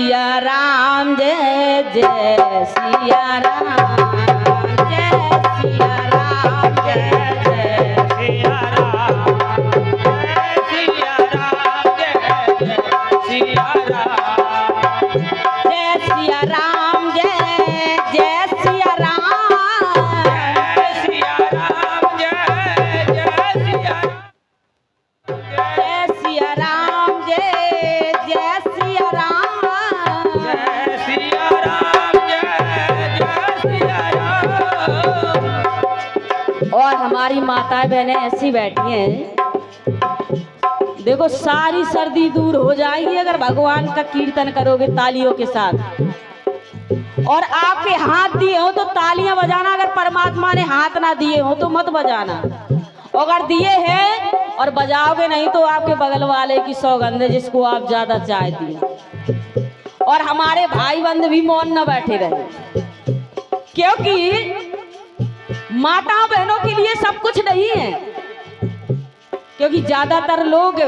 सिया राम जय जय सिया राम जय सिया राम जय जय सिया राम जय सिया राम जय जय सिया राम जय सिया राम जय जय सिया राम जय सिया राम जय जय सिया जय सिया राम जय जय सिया राम जय सिया राम जय जय सिया राम। और हमारी माताएं बहनें ऐसी बैठी हैं, देखो सारी सर्दी दूर हो जाएगी अगर भगवान का कीर्तन करोगे तालियों के साथ। और आपके हाथ दिए हो तो तालियां बजाना, अगर परमात्मा ने हाथ ना दिए हो तो मत बजाना। अगर दिए हैं और बजाओगे नहीं तो आपके बगल वाले की सौगंध है जिसको आप ज्यादा चाय दिए। और हमारे भाई बंद भी मौन न बैठे रहे, क्योंकि माता बहनों के लिए सब कुछ नहीं है। क्योंकि ज्यादातर लोग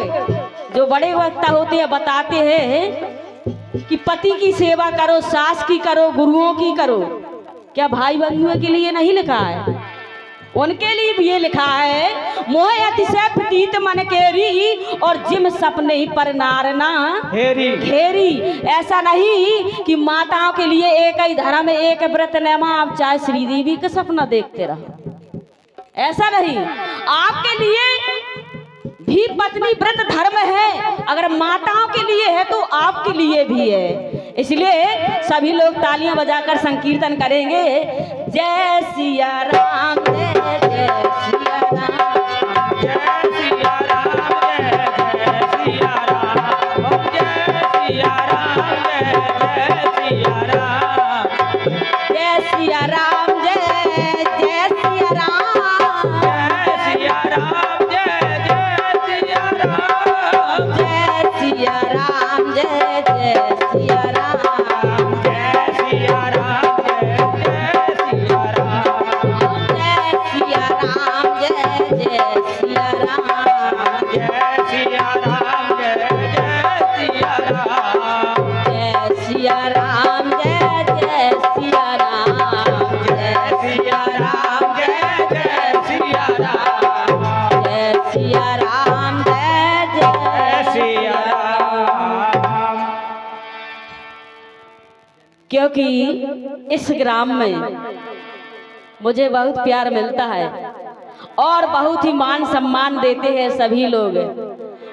जो बड़े वक्ता होते हैं बताते हैं कि पति की सेवा करो, सास की करो, गुरुओं की करो। क्या भाई बंधुओं के लिए नहीं लिखा है? उनके लिए भी ये लिखा है, मोह अतिशय प्रतीत मन केरी और जिम सपने ही पर नारना घेरी। ऐसा नहीं कि माताओं के लिए एक ही धर्म, एक व्रत नेमा, आप चाहे श्रीदेवी का सपना देखते रहो, ऐसा नहीं। आपके लिए भी पत्नी व्रत धर्म है, अगर माताओं के लिए है तो आपके लिए भी है। इसलिए सभी लोग तालियां बजाकर संकीर्तन करेंगे, जय सिया राम जय जय सिया राम जय सिया राम जय जय सिया राम जय सिया राम जय जय सिया राम जय सिया राम जय जय सिया राम जय सिया राम जय सिया राम जय जय सिया राम जय सिया राम जय सिया राम जय सिया राम जय जय सिया राम जय सिया राम जय जय सिया राम जय सिया राम जय जय सिया राम जय सिया राम जय जय सिया राम जय सिया राम जय जय सिया राम। क्योंकि इस ग्राम में मुझे बहुत प्यार मिलता है और बहुत ही मान सम्मान देते हैं सभी लोग।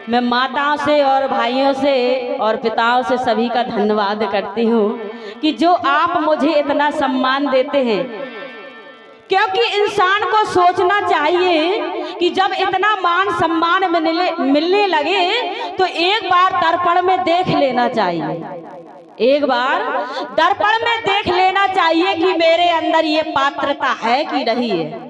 मैं माताओं से और भाइयों से और पिताओं से सभी का धन्यवाद करती हूँ कि जो आप मुझे इतना सम्मान देते हैं। क्योंकि इंसान को सोचना चाहिए कि जब इतना मान सम्मान मिलने लगे तो एक बार दर्पण में देख लेना चाहिए, एक बार दर्पण में देख लेना चाहिए कि मेरे अंदर ये पात्रता है कि नहीं है।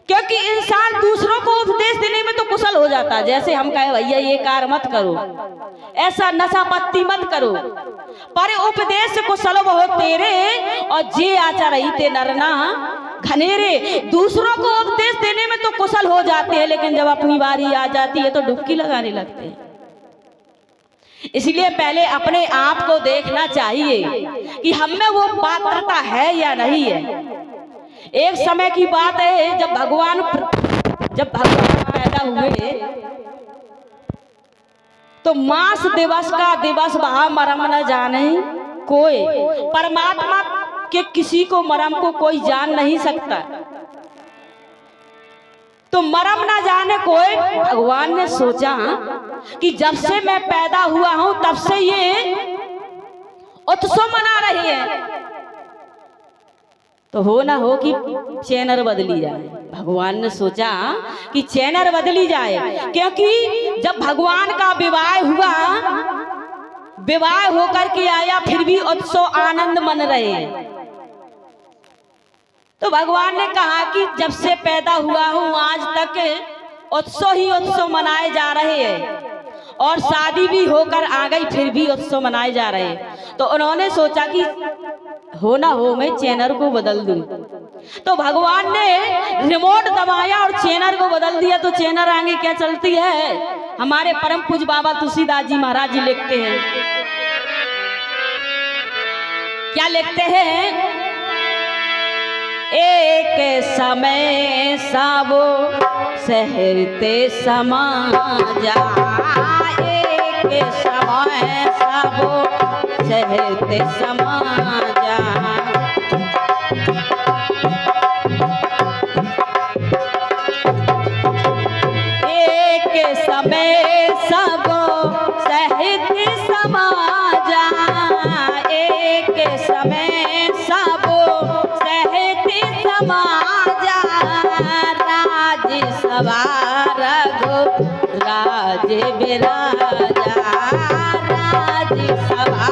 क्योंकि इंसान दूसरों को उपदेश देने में तो कुशल हो जाता है, जैसे हम कहे भैया ये कार मत करो, ऐसा नशा पत्ती मत करो, पर उपदेश कुशल हो तेरे और जे आचा रही ते नरना घनेरे। दूसरों को उपदेश देने में तो कुशल हो जाते हैं, लेकिन जब अपनी बारी आ जाती है तो डुबकी लगाने लगते हैं। इसलिए पहले अपने आप को देखना चाहिए कि हम में वो पात्रता है या नहीं है। एक समय की बात है, जब भगवान पैदा हुए तो मास दिवस का दिवस वहां मरम न जाने कोई। परमात्मा के किसी को मरम को कोई जान नहीं सकता, तो मरम ना जाने कोई। भगवान ने सोचा कि जब से मैं पैदा हुआ हूं तब से ये उत्सव मना रही है, तो हो ना हो कि चैनर बदली जाए। भगवान ने सोचा कि चैनर बदली जाए, क्योंकि जब भगवान का विवाह हुआ, विवाह होकर के आया फिर भी उत्सव आनंद मन रहे हैं। तो भगवान ने कहा कि जब से पैदा हुआ हूं आज तक उत्सव ही उत्सव मनाए जा रहे हैं, और शादी भी होकर आ गई फिर भी उत्सव मनाए जा रहे हैं। तो उन्होंने सोचा कि हो ना हो मैं चैनल को बदल दूं। तो भगवान ने रिमोट दबाया और चैनल को बदल दिया। तो चैनल आगे क्या चलती है, हमारे परम पूज्य बाबा तुलसीदास जी महाराज जी लिखते हैं, क्या लिखते हैं? एक समय साबो सहते समाजा, एक समय साबो सहते समाजा। एक समय सबो सहते समाजा, एक समय सबो सहते समाजा। राज सभा रघु राज बिराजा, राज सभा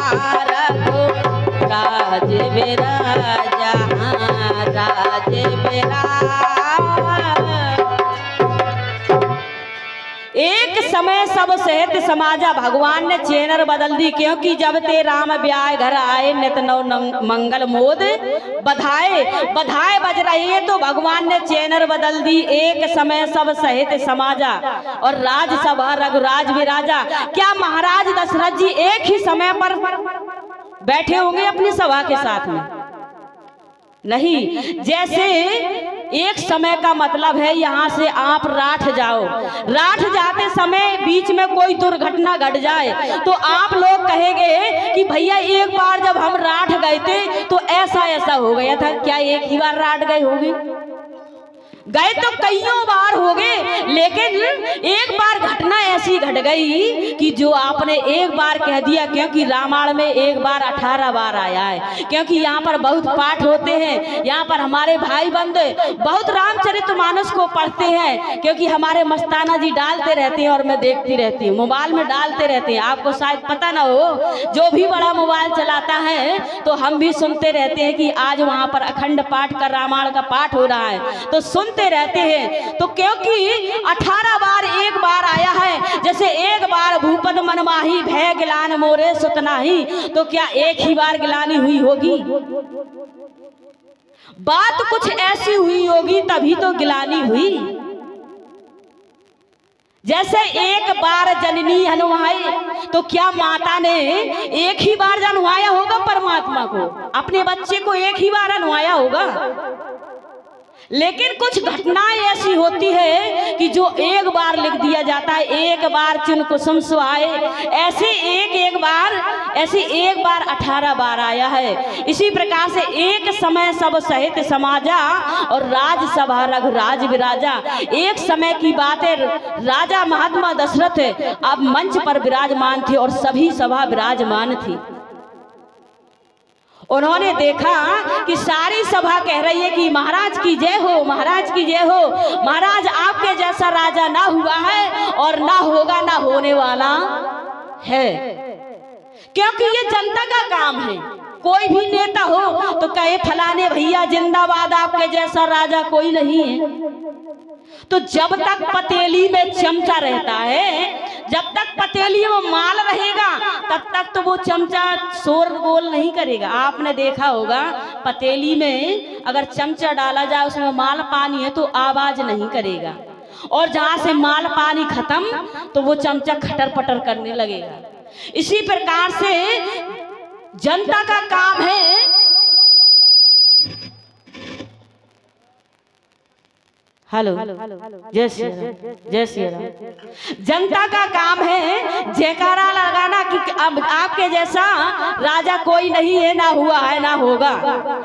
रघु राज बिराजा, राज बिराजा। एक समय सब सहत समाजा, भगवान ने चैनर बदल दी, क्योंकि जब ते राम ब्याह घर आए नित नव मंगल मोद बधाए। बधाए बज रही है तो भगवान ने चैनर बदल दी। एक समय सब सहत समाजा और राजसभा रघुराज विराजा। क्या महाराज दशरथ जी एक ही समय पर बैठे होंगे अपनी सभा के साथ में? नहीं। जैसे एक समय का मतलब है यहाँ से आप राठ जाओ, राठ जाते समय बीच में कोई दुर्घटना घट जाए तो आप लोग कहेंगे कि भैया एक बार जब हम राठ गए थे तो ऐसा ऐसा हो गया था। क्या एक ही बार राठ गए होंगे? गए तो कईयों बार हो गए, लेकिन एक बार घटना ऐसी घट गई कि जो आपने एक बार कह दिया। क्योंकि रामायण में एक बार 18 बार आया है, क्योंकि यहाँ पर बहुत पाठ होते हैं। यहाँ पर हमारे भाई बंद बहुत रामचरितमानस को पढ़ते हैं, क्योंकि हमारे मस्ताना जी डालते रहते हैं और मैं देखती रहती हूँ, मोबाइल में डालते रहते हैं। आपको शायद पता ना हो, जो भी बड़ा मोबाइल चलाता है तो हम भी सुनते रहते हैं कि आज वहाँ पर अखंड पाठ का रामायण का पाठ हो रहा है, तो सुनते रहते हैं। तो क्योंकि 18 बार एक बार आया है, जैसे एक बार भूपद मनमाही भय गिलान मोरे सुतनाही, तो क्या एक ही बार गिलानी हुई होगी? बात कुछ ऐसी हुई होगी तभी तो गिलानी हुई। जैसे एक बार जननी हनुमाई, तो क्या माता ने एक ही बार जन्माया होगा परमात्मा को? अपने बच्चे को एक ही बार हनुमाया होगा? लेकिन कुछ घटनाएं ऐसी होती है कि जो एक बार लिख दिया जाता है, एक बार चिन कुसुम सुहाए। ऐसे एक बार 18 बार आया है। इसी प्रकार से एक समय सब सहित समाजा और राजसभा रघुराज विराजा। एक समय की बात है, राजा महात्मा दशरथ अब मंच पर विराजमान थे और सभी सभा विराजमान थी। उन्होंने देखा कि सारी सभा कह रही है कि महाराज की जय हो, महाराज की जय हो। महाराज आपके जैसा राजा ना हुआ है और ना होगा, ना होने वाला है। क्योंकि ये जनता का काम है। कोई भी नेता हो तो कहे फलाने भैया जिंदाबाद, आपके जैसा राजा कोई नहीं है। तो जब तक पतेली में चमचा रहता है, जब तक पतेली में माल रहेगा, तब तक तो वो चमचा शोर गोल नहीं करेगा। आपने देखा होगा पतेली में अगर चमचा डाला जाए, उसमें माल पानी है तो आवाज नहीं करेगा, और जहां से माल पानी खत्म तो वो चमचा खटर पटर करने लगेगा। इसी प्रकार से जनता का काम है, हेलो जय श्री राम, जय श्री राम। जनता का काम है जयकारा लगाना कि अब आपके जैसा राजा कोई नहीं है, ना हुआ है, ना होगा।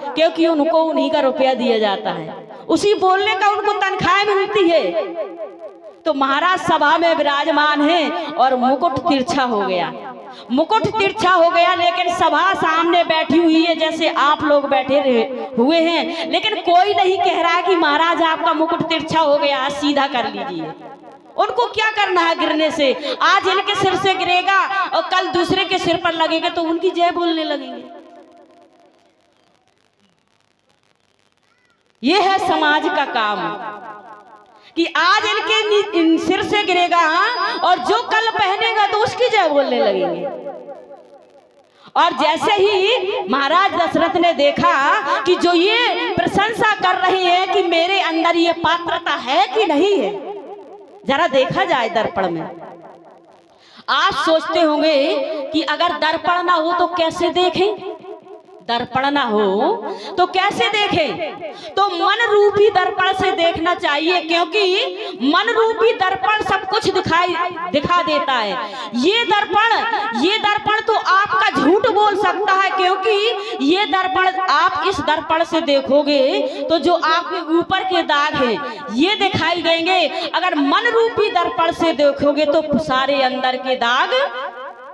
क्योंकि उनको उन्हीं का रुपया दिया जाता है, उसी बोलने का उनको तनख्वाह मिलती है। तो महाराज सभा में विराजमान है और मुकुट तिरछा हो गया, मुकुट तिरछा हो गया। लेकिन सभा सामने बैठी हुई है, जैसे आप लोग बैठे हुए हैं, लेकिन कोई नहीं कह रहा कि महाराज आपका मुकुट तिरछा हो गया, सीधा कर लीजिए। उनको क्या करना है गिरने से? आज इनके सिर से गिरेगा और कल दूसरे के सिर पर लगेगा तो उनकी जय बोलने लगेंगे। ये है समाज का काम कि आज इनके सिर से गिरेगा और जो कल पहनेगा तो उसकी जय बोलने लगेंगे। और जैसे ही महाराज दशरथ ने देखा कि जो ये प्रशंसा कर रहे हैं कि मेरे अंदर ये पात्रता है कि नहीं है, जरा देखा जाए दर्पण में। आप सोचते होंगे कि अगर दर्पण ना हो तो कैसे देखें? दर्पण ना हो तो कैसे देखें? तो मन रूपी दर्पण से देखना चाहिए, क्योंकि मन रूपी दर्पण सब कुछ दिखा देता है। ये दर्पण तो आपका झूठ बोल सकता है, क्योंकि ये दर्पण, आप इस दर्पण से देखोगे तो जो आपके ऊपर के दाग हैं ये दिखाई देंगे। अगर मन रूपी दर्पण से देखोगे तो सारे अंदर के दाग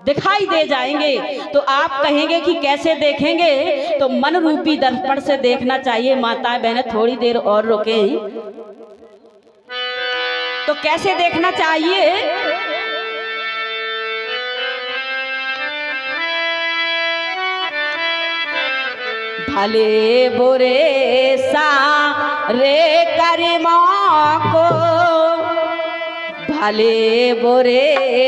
दिखाई दे जाएंगे। तो आप कहेंगे कि कैसे देखेंगे? तो मन रूपी दर्पण से देखना चाहिए। माताएं बहनें थोड़ी देर और रुकें। तो कैसे देखना चाहिए? भले बुरे सारे कर्मों को, भले बुरे